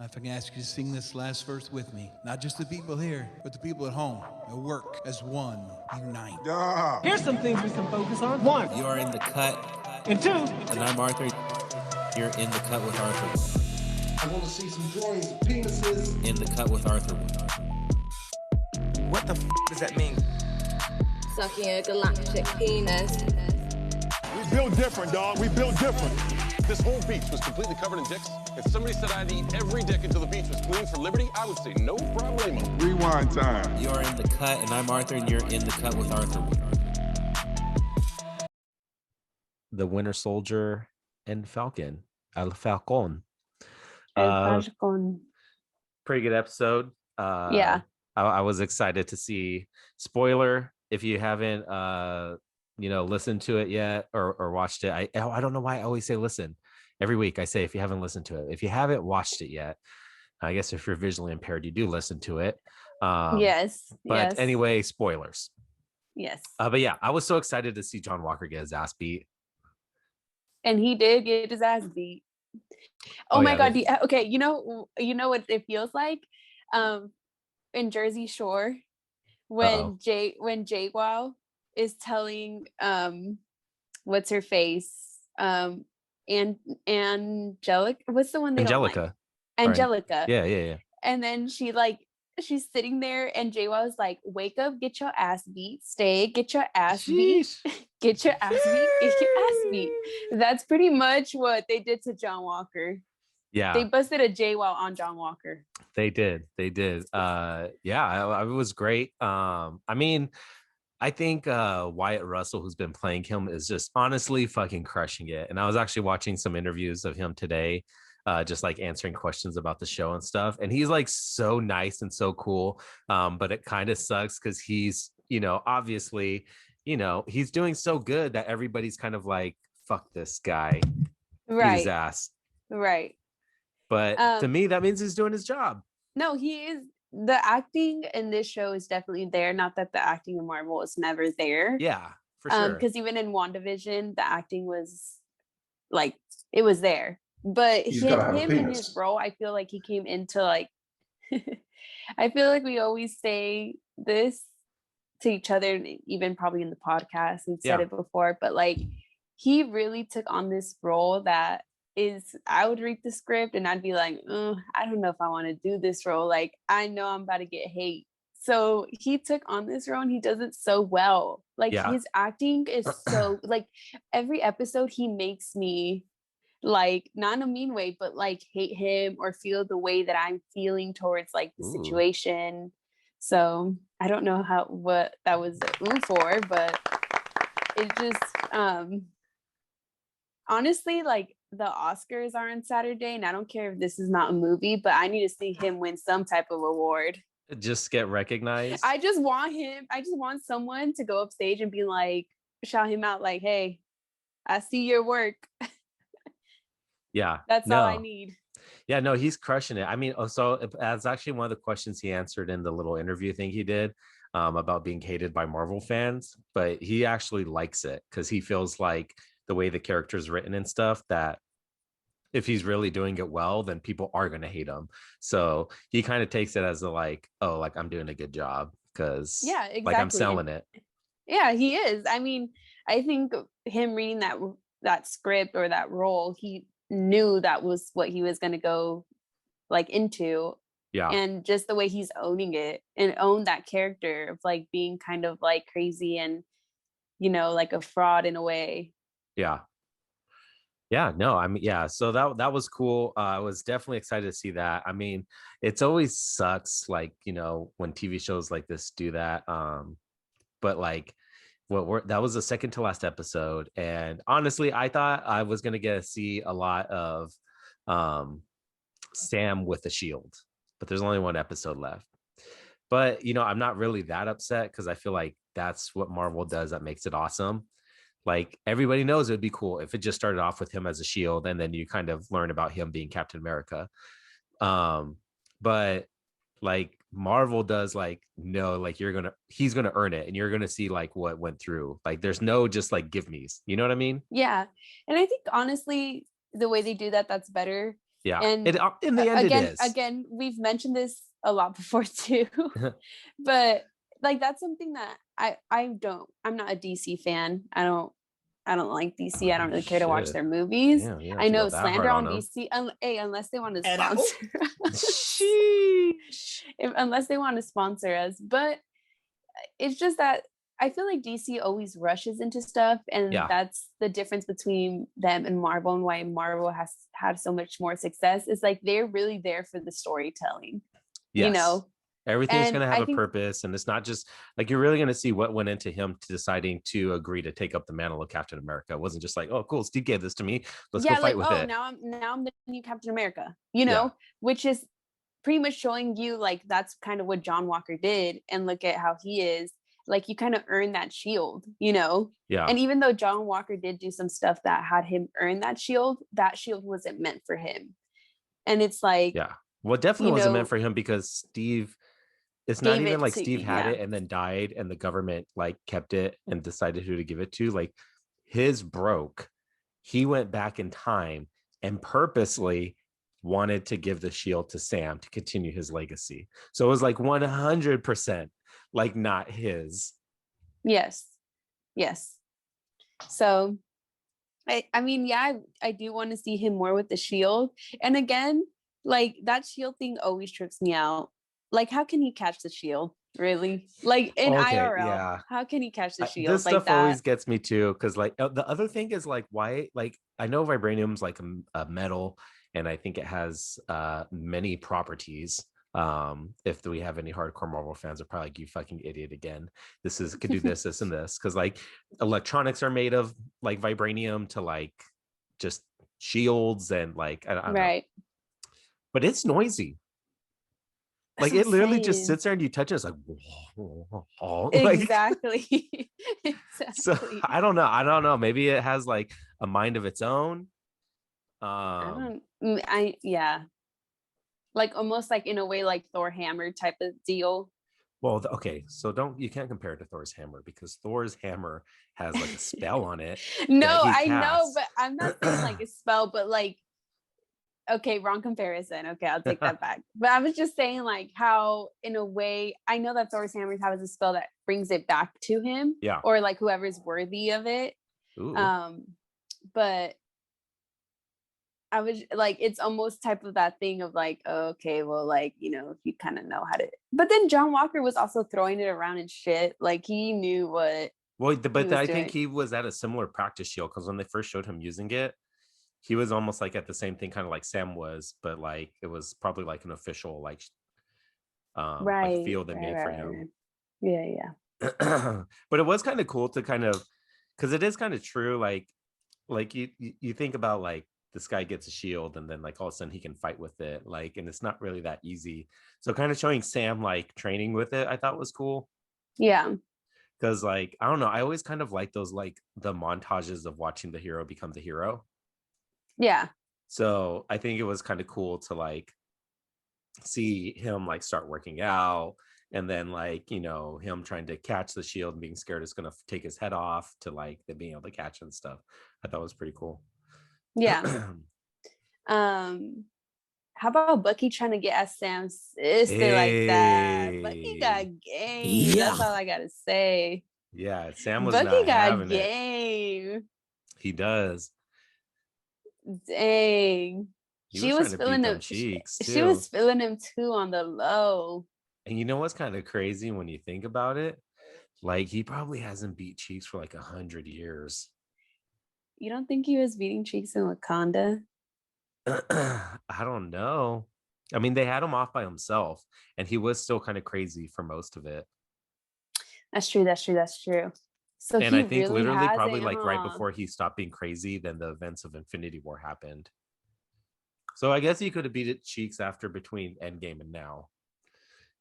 If I can ask you to sing this last verse with me, not just the people here, but the people at home, at work, as one, unite. Yeah. Here's some things we can focus on. One, You are in the cut, and two, and I'm Arthur. You're in the cut with Arthur. I want to see some drawings of penises. In the cut with Arthur. What the does that mean? Sucking a galactic penis. We build different, dog. We build different. This whole beach was completely covered in dicks. If somebody said I'd eat every dick until the beach was clean for liberty, I would say no problemo. Rewind time. You are in the cut, and I'm Arthur, and you're in the cut with Arthur. The Winter Soldier and Falcon. Falcon. Falcon. Pretty good episode. Yeah. I was excited to see. Spoiler, if you haven't listened to it yet or watched it. I don't know why I always say listen. Every week I say if you haven't listened to it. If you haven't watched it yet, I guess if you're visually impaired, you do listen to it. Yes. But anyway, spoilers. Yes. But yeah, I was so excited to see John Walker get his ass beat. And he did get his ass beat. Oh my God. Okay. You know what it feels like? In Jersey Shore, when Jay Wow is telling what's her face? And Angelica, what's the one they don't like? Angelica. Yeah. And then she's sitting there and JWoww's like, wake up, get your ass beat, stay, get your ass beat, get your ass beat, get your ass beat. That's pretty much what they did to John Walker. Yeah. They busted a JWoww on John Walker. They did. Yeah, it was great. I think Wyatt Russell, who's been playing him, is just honestly fucking crushing it. And I was actually watching some interviews of him today, just like answering questions about the show and stuff. And he's like so nice and so cool. But it kind of sucks because he's, obviously, he's doing so good that everybody's kind of like, fuck this guy. Right. Beat his ass. Right. But to me, that means he's doing his job. No, he is. The acting in this show is definitely there. Not that the acting in Marvel is never there. Yeah, for sure. Because even in WandaVision, the acting was like, it was there. But him in his role, I feel like he came into like, I feel like we always say this to each other, even probably in the podcast, and said it before, but like, he really took on this role that I would read the script and I'd be like, I don't know if I want to do this role. Like, I know I'm about to get hate. So he took on this role and he does it so well. Like his acting is so like every episode he makes me like, not in a mean way, but like hate him or feel the way that I'm feeling towards like the situation. So I don't know what that was for, but it just honestly, like, the Oscars are on Saturday, and I don't care if this is not a movie, but I need to see him win some type of award. Just get recognized. I just want someone to go up stage and be like, shout him out, like, hey, I see your work. Yeah. That's all I need. Yeah, no, he's crushing it. I mean, so that's actually one of the questions he answered in the little interview thing he did about being hated by Marvel fans, but he actually likes it because he feels like the way the character is written and stuff, that if he's really doing it well, then people are going to hate him. So he kind of takes it as a like, oh, like I'm doing a good job because exactly. Like I'm selling it. Yeah, he is. I mean, I think him reading that script or that role, he knew that was what he was going to go like into. Yeah. And just the way he's owning it and own that character of like being kind of like crazy and, like a fraud in a way. So that was cool. I was definitely excited to see that. I mean, it's always sucks like when TV shows like this do that, but like that was the second to last episode, and honestly I thought I was gonna get to see a lot of Sam with the shield, but there's only one episode left. But I'm not really that upset because I feel like that's what Marvel does that makes it awesome. Like, everybody knows it would be cool if it just started off with him as a shield and then you kind of learn about him being Captain America. But like Marvel does, like, no, like he's gonna earn it and you're gonna see like what went through. Like, there's no just like give me's, you know what I mean? Yeah. And I think honestly, the way they do that, that's better Yeah. And In the end, it is. Again, we've mentioned this a lot before too, but like that's something that I'm not a DC fan. I don't like DC. I don't really care to watch their movies. Damn, you don't I have to know go that slander hard on them. DC. Unless they want to sponsor us. Sheesh. Unless they want to sponsor us. But it's just that I feel like DC always rushes into stuff, and that's the difference between them and Marvel, and why Marvel has had so much more success. Is like they're really there for the storytelling. Yes. You know, everything's going to have a purpose, and it's not just like you're really going to see what went into him deciding to agree to take up the mantle of Captain America. It wasn't just like, oh, cool, Steve gave this to me. Let's go fight with it. Now I'm the new Captain America. You know, which is pretty much showing you like that's kind of what John Walker did, and look at how he is. Like you kind of earn that shield, you know? Yeah. And even though John Walker did do some stuff that had him earn that shield wasn't meant for him. And it's like, yeah, well, it definitely wasn't meant for him, because Steve, it's not even like Steve had it and then died and the government like kept it and decided who to give it to. Like his broke. He went back in time and purposely wanted to give the shield to Sam to continue his legacy. So it was like 100% like not his. Yes. So I mean, yeah, I do want to see him more with the shield. And again, like that shield thing always trips me out. Like, how can he catch the shield? Really? Like in IRL, how can he catch the shield? This stuff always gets me too, because like the other thing is like why, like I know vibranium's like a metal, and I think it has many properties. If we have any hardcore Marvel fans, are probably like, you fucking idiot again. This could do this, this, and this, because like electronics are made of like vibranium to like just shields and like I don't know. But it's noisy. Like it literally just sits there and you touch it, it's like, whoa. Exactly. So I don't know. Maybe it has like a mind of its own. Like almost like in a way like Thor hammer type of deal. Well, okay, so you can't compare it to Thor's hammer, because Thor's hammer has like a spell on it. No, I know, but I'm not saying like a spell, but like, okay, wrong comparison. Okay, I'll take that back. But I was just saying like how in a way, I know that Thor's hammer has a spell that brings it back to him, or like whoever's worthy of it. Ooh. But I was like, it's almost type of that thing of like, okay, well, like, you know, you kind of know how to, but then John Walker was also throwing it around and shit. Like he knew what. Well, but I think he was at a similar practice shield, because when they first showed him using it, he was almost like at the same thing, kind of like Sam was, but like it was probably like an official like like field they made for him. Yeah. But it was kind of cool to kind of, because it is kind of true. Like you think about like this guy gets a shield and then like all of a sudden he can fight with it, like, and it's not really that easy. So kind of showing Sam like training with it, I thought was cool. Yeah. Because like, I don't know, I always kind of like those, like the montages of watching the hero become the hero. Yeah. So I think it was kind of cool to like see him like start working out, and then like, you know, him trying to catch the shield and being scared it's gonna take his head off, to like the being able to catch and stuff. I thought it was pretty cool. Yeah. How about Bucky trying to get at Sam's sister like that? Bucky got game. That's all I gotta say. Yeah, Sam was Bucky not got having game. it. He does. Dang. She was feeling him. She was feeling him too on the low. And you know what's kind of crazy when you think about it? Like he probably hasn't beat Cheeks for like 100 years. You don't think he was beating Cheeks in Wakanda? I don't know. I mean, they had him off by himself, and he was still kind of crazy for most of it. That's true. So and I think really literally probably like right before he stopped being crazy, then the events of Infinity War happened. So I guess he could have beat it Cheeks after between Endgame and now.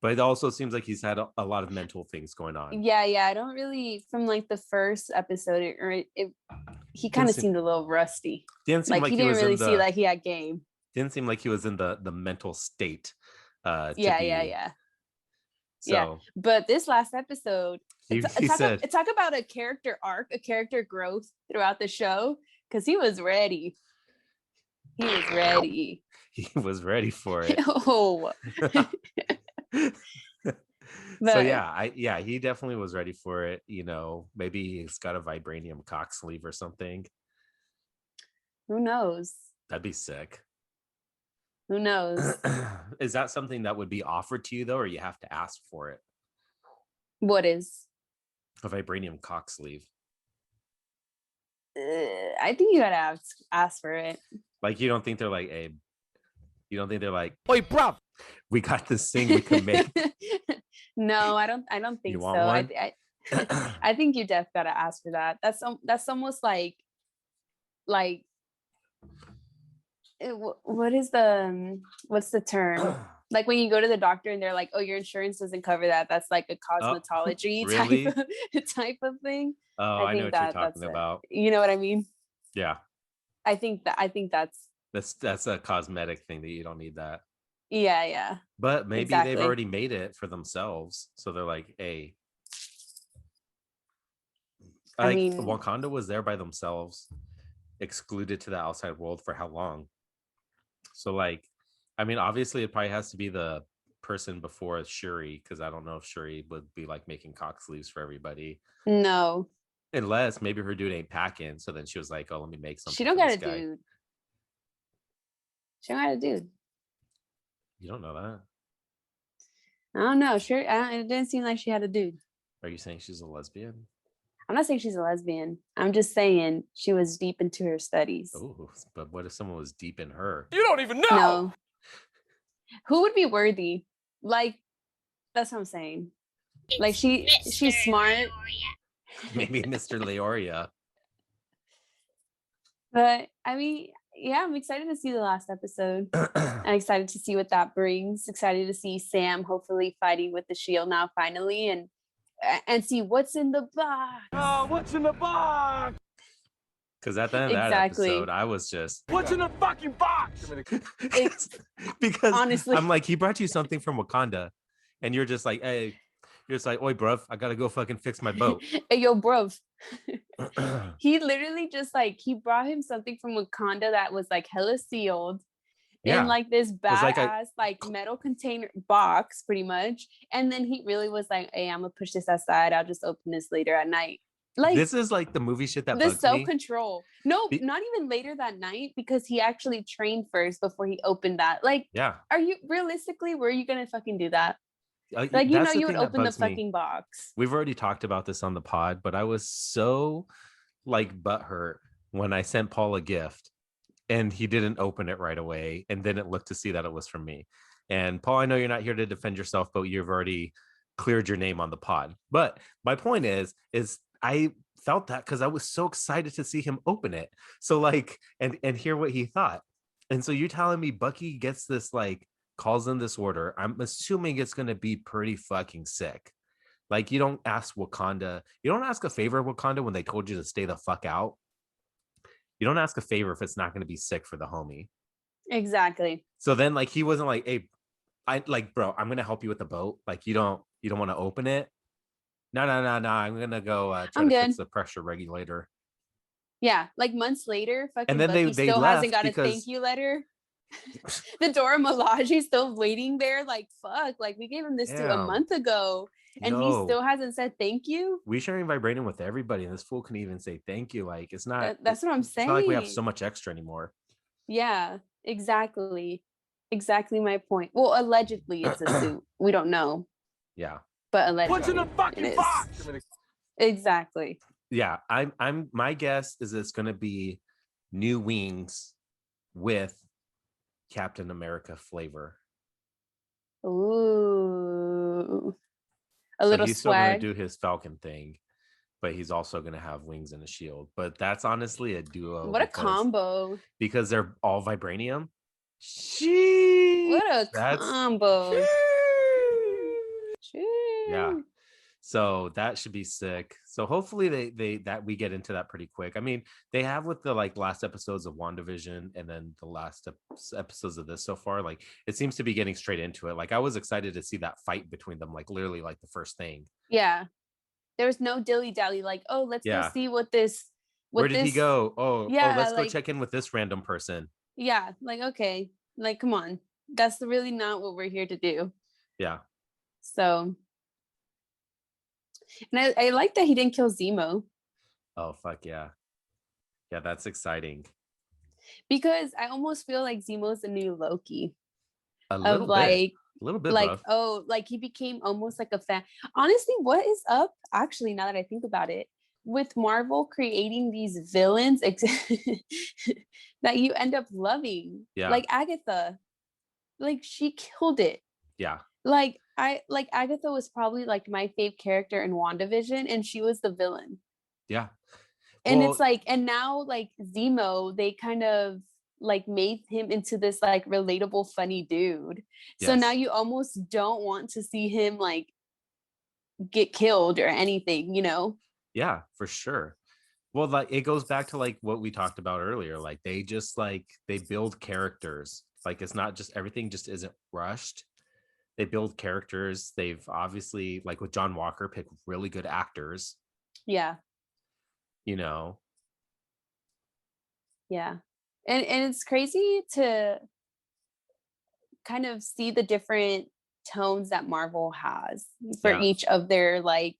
But it also seems like he's had a lot of mental things going on. Yeah. I don't really, from like the first episode, he kind of seemed a little rusty. Didn't seem like he didn't really see like he had game. Didn't seem like he was in the mental state. Yeah. So, yeah. But this last episode, talk about a character arc, a character growth throughout the show, because he was ready. he was ready for it. Oh. So yeah, he definitely was ready for it. You know, maybe he's got a vibranium cock sleeve or something. Who knows? That'd be sick. Who knows? Is that something that would be offered to you though, or you have to ask for it? What is? A vibranium cock sleeve. I think you gotta ask for it. Like, you don't think they're like, hey, you don't think they're like, Wait, bro. we got this thing we can make? No, I don't think You so. want one? I think you def gotta ask for that. That's almost like what is what's the term? Like when you go to the doctor and they're like, oh, your insurance doesn't cover that. That's like a cosmetology really? type of thing. Oh, I know what you're talking about. You know what I mean? Yeah. I think that's a cosmetic thing that you don't need that. Yeah. But maybe exactly. they've already made it for themselves. So they're like, hey. Like, I mean, Wakanda was there by themselves, excluded to the outside world for how long? So like, I mean, obviously it probably has to be the person before Shuri, because I don't know if Shuri would be like making cock sleeves for everybody. No. Unless maybe her dude ain't packing. So then she was like, oh, let me make something. She don't got a dude. She don't got a dude. You don't know that? I don't know. Sure, it didn't seem like she had a dude. Are you saying she's a lesbian? I'm not saying she's a lesbian. I'm just saying she was deep into her studies. Oh, but what if someone was deep in her? You don't even know. No. Who would be worthy? Like, that's what I'm saying. Like she's smart. Maybe Mr. Leoria. But I mean, yeah, I'm excited to see the last episode. I'm excited to see what that brings. Excited to see Sam hopefully fighting with the shield now finally, and see what's in the box. Oh, what's in the box? Because at the end of that episode, I was just, what's in the fucking box? because honestly, I'm like, he brought you something from Wakanda, and you're just like, hey, you're just like, oi, bruv, I gotta go fucking fix my boat. Hey, yo, bruv. He literally just like, he brought him something from Wakanda that was like hella sealed in like this badass like metal container box pretty much. And then he really was like, hey, I'm gonna push this aside. I'll just open this later at night. Like, this is like the movie shit that the bugs me. self-control. No, not even later that night, because he actually trained first before he opened that. Like, yeah, are you realistically, were you gonna fucking do that? Like, you know, you would open the fucking box. We've already talked about this on the pod, but I was so like butthurt when I sent Paul a gift and he didn't open it right away and didn't look to see that it was from me. And Paul, I know you're not here to defend yourself, but you've already cleared your name on the pod. But my point is I felt that because I was so excited to see him open it. So like, and hear what he thought. And so you're telling me Bucky gets this, like, calls in this order. I'm assuming it's going to be pretty fucking sick. Like, you don't ask Wakanda, you don't ask a favor of Wakanda when they told you to stay the fuck out. You don't ask a favor if it's not going to be sick for the homie. Exactly. So then, like, he wasn't like, hey, bro, I'm going to help you with the boat. Like, you don't want to open it? No. I'm going to go try to fix the pressure regulator. Yeah. Like months later, fucking and then Bucky they still hasn't got because... a thank you letter. The Dora Milaje still waiting there. Like, fuck. Like, we gave him this to a month ago. And he still hasn't said thank you. We sharing vibranium with everybody, and this fool can even say thank you. Like, it's not. That's what I'm saying. It's not like we have so much extra anymore. Yeah, exactly my point. Well, allegedly it's a suit. We don't know. Yeah, but allegedly. What's in the fucking box? Exactly. Yeah, I'm. My guess is it's going to be new wings with Captain America flavor. Ooh. A little he's swag. Still going to do his Falcon thing, but he's also going to have wings and a shield. But that's honestly a duo. What a combo! Because they're all vibranium. What a combo! Yeah. So that should be sick. So hopefully that we get into that pretty quick. I mean, they have with the like last episodes of WandaVision and then the last episodes of this so far. Like, it seems to be getting straight into it. Like, I was excited to see that fight between them. Like, literally, like the first thing. Yeah, there was no dilly dally. Like, oh, let's go see what this. Where did he go? Oh, yeah, let's go check in with this random person. Yeah, like, okay, Like, come on. That's really not what we're here to do. Yeah. So, and I like that he didn't kill Zemo. Oh, fuck yeah. Yeah, that's exciting. Because I almost feel like Zemo's the new Loki. A little bit. Like, rough. oh, like he became almost like a fan. Honestly, what is up? Actually, now that I think about it, with Marvel creating these villains that you end up loving, like Agatha, like she killed it. Yeah. Like Agatha was probably like my fave character in WandaVision, and she was the villain. Yeah. And it's like, and now like Zemo, they kind of like made him into this like relatable, funny dude. So now you almost don't want to see him like get killed or anything, you know? Yeah, for sure. Well, like it goes back to like what we talked about earlier. Like they just like they build characters. Like it's not just everything just isn't rushed. They build characters. They've obviously, like with John Walker, picked really good actors. Yeah. You know. Yeah. And it's crazy to kind of see the different tones that Marvel has for each of their like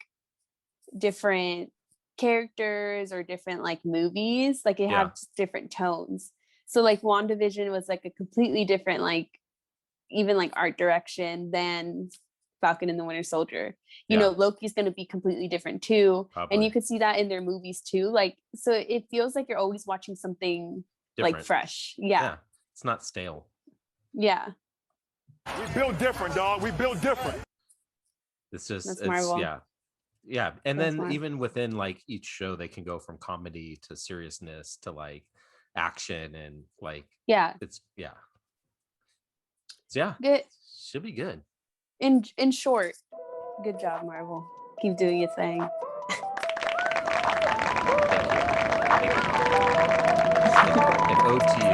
different characters or different like movies. Like it have different tones. So like WandaVision was like a completely different like even like art direction than Falcon and the Winter Soldier. You know, Loki's going to be completely different too. Probably. And you could see that in their movies too. Like, so it feels like you're always watching something different. Like fresh. Yeah. It's not stale. Yeah. We build different, dog. We build different. It's just, That's Marvel. Yeah. And then even within like each show, they can go from comedy to seriousness to like action and like, it's good. Should be good. In short, good job, Marvel. Keep doing your thing. An OT